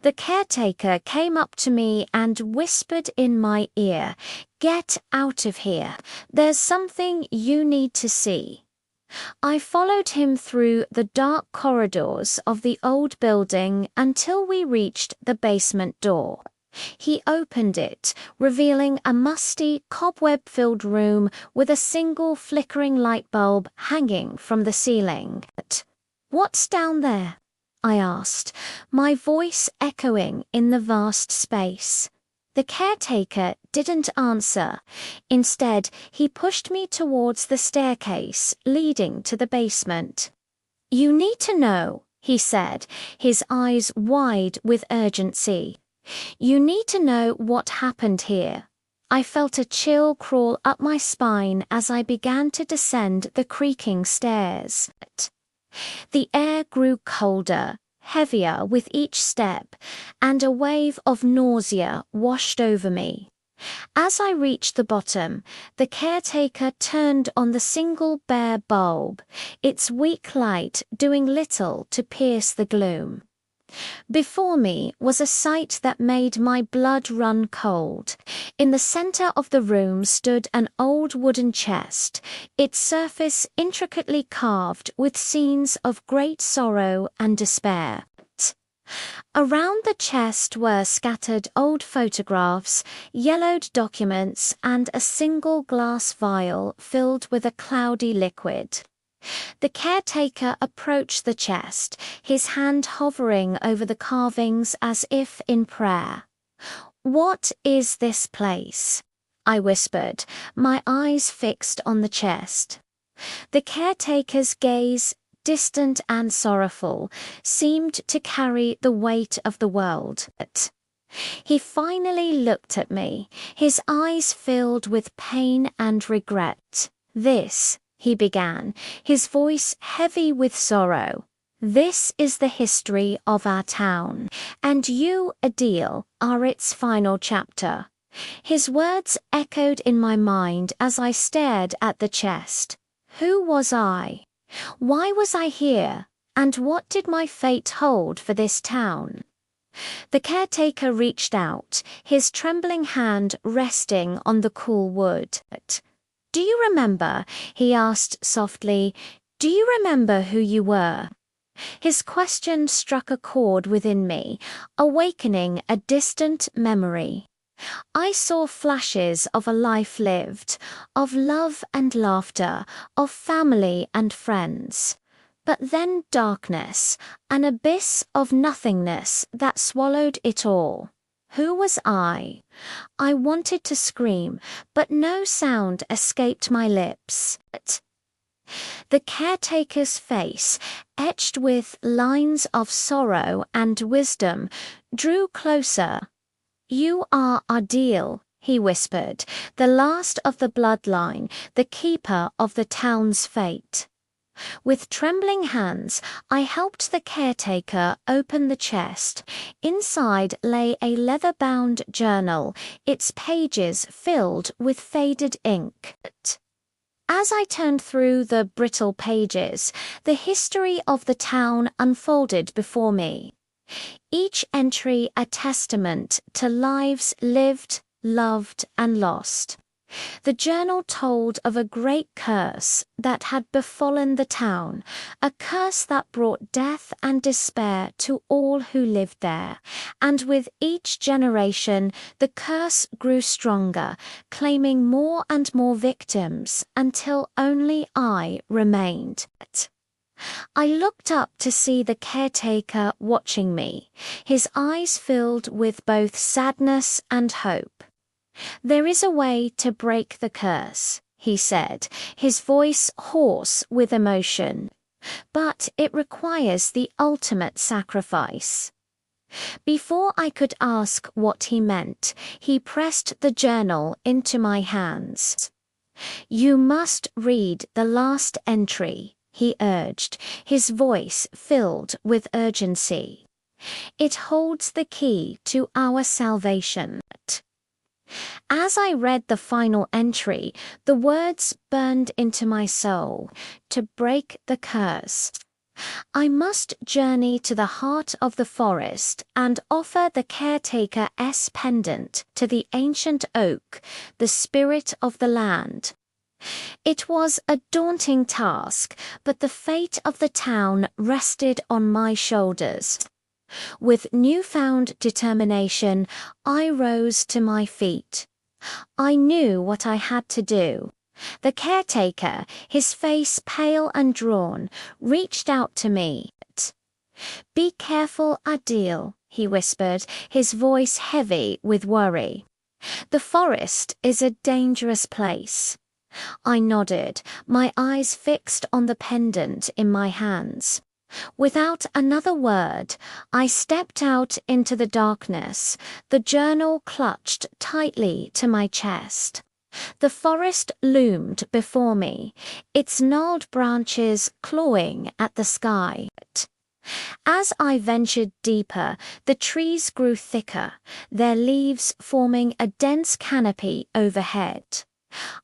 The caretaker came up to me and whispered in my ear, "Get out of here. There's something you need to see." I followed him through the dark corridors of the old building until we reached the basement door. He opened it, revealing a musty, cobweb-filled room with a single flickering light bulb hanging from the ceiling. "What's down there?" I asked, my voice echoing in the vast space. The caretaker didn't answer. Instead, he pushed me towards the staircase leading to the basement. "You need to know," he said, his eyes wide with urgency. "You need to know what happened here." I felt a chill crawl up my spine as I began to descend the creaking stairs. The air grew colder, heavier with each step, and a wave of nausea washed over me. As I reached the bottom, the caretaker turned on the single bare bulb, its weak light doing little to pierce the gloom. Before me was a sight that made my blood run cold. In the center of the room stood an old wooden chest, its surface intricately carved with scenes of great sorrow and despair. Around the chest were scattered old photographs, yellowed documents, and a single glass vial filled with a cloudy liquid. The caretaker approached the chest, his hand hovering over the carvings as if in prayer. "What is this place?" I whispered, my eyes fixed on the chest. The caretaker's gaze, distant and sorrowful, seemed to carry the weight of the world. He finally looked at me, his eyes filled with pain and regret. "This," he began, his voice heavy with sorrow, "this is the history of our town, and you, Adel, are its final chapter." His words echoed in my mind as I stared at the chest. Who was I? Why was I here? And what did my fate hold for this town? The caretaker reached out, his trembling hand resting on the cool wood. "Do you remember?" he asked softly. "Do you remember who you were?" His question struck a chord within me, awakening a distant memory. I saw flashes of a life lived, of love and laughter, of family and friends. But then darkness, an abyss of nothingness that swallowed it all. Who was I? I wanted to scream, but no sound escaped my lips. The caretaker's face, etched with lines of sorrow and wisdom, drew closer. "You are Adel," he whispered, "the last of the bloodline, the keeper of the town's fate." With trembling hands, I helped the caretaker open the chest. Inside lay a leather-bound journal, its pages filled with faded ink. As I turned through the brittle pages, the history of the town unfolded before me. Each entry a testament to lives lived, loved, and lost. The journal told of a great curse that had befallen the town, a curse that brought death and despair to all who lived there, and with each generation the curse grew stronger, claiming more and more victims until only I remained. I looked up to see the caretaker watching me, his eyes filled with both sadness and hope. "There is a way to break the curse," he said, his voice hoarse with emotion. "But it requires the ultimate sacrifice." Before I could ask what he meant, he pressed the journal into my hands. "You must read the last entry," he urged, his voice filled with urgency. "It holds the key to our salvation." As I read the final entry, the words burned into my soul: "To break the curse, I must journey to the heart of the forest and offer the caretaker's pendant to the ancient oak, the spirit of the land. It was a daunting task, but the fate of the town rested on my shoulders. With newfound determination, I rose to my feet. I knew what I had to do. The caretaker, his face pale and drawn, reached out to me. "Be careful, Adel," he whispered, his voice heavy with worry. "The forest is a dangerous place." I nodded, my eyes fixed on the pendant in my hands. Without another word, I stepped out into the darkness, the journal clutched tightly to my chest. The forest loomed before me, its gnarled branches clawing at the sky. As I ventured deeper, the trees grew thicker, their leaves forming a dense canopy overhead.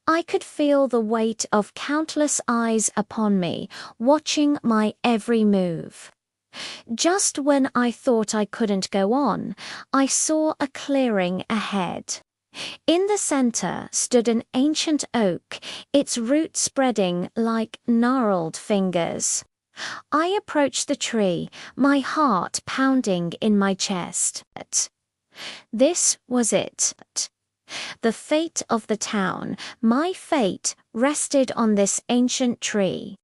I could feel the weight of countless eyes upon me, watching my every move. Just when I thought I couldn't go on, I saw a clearing ahead. In the center stood an ancient oak, its roots spreading like gnarled fingers. I approached the tree, my heart pounding in my chest. This was it. The fate of the town, my fate, rested on this ancient tree.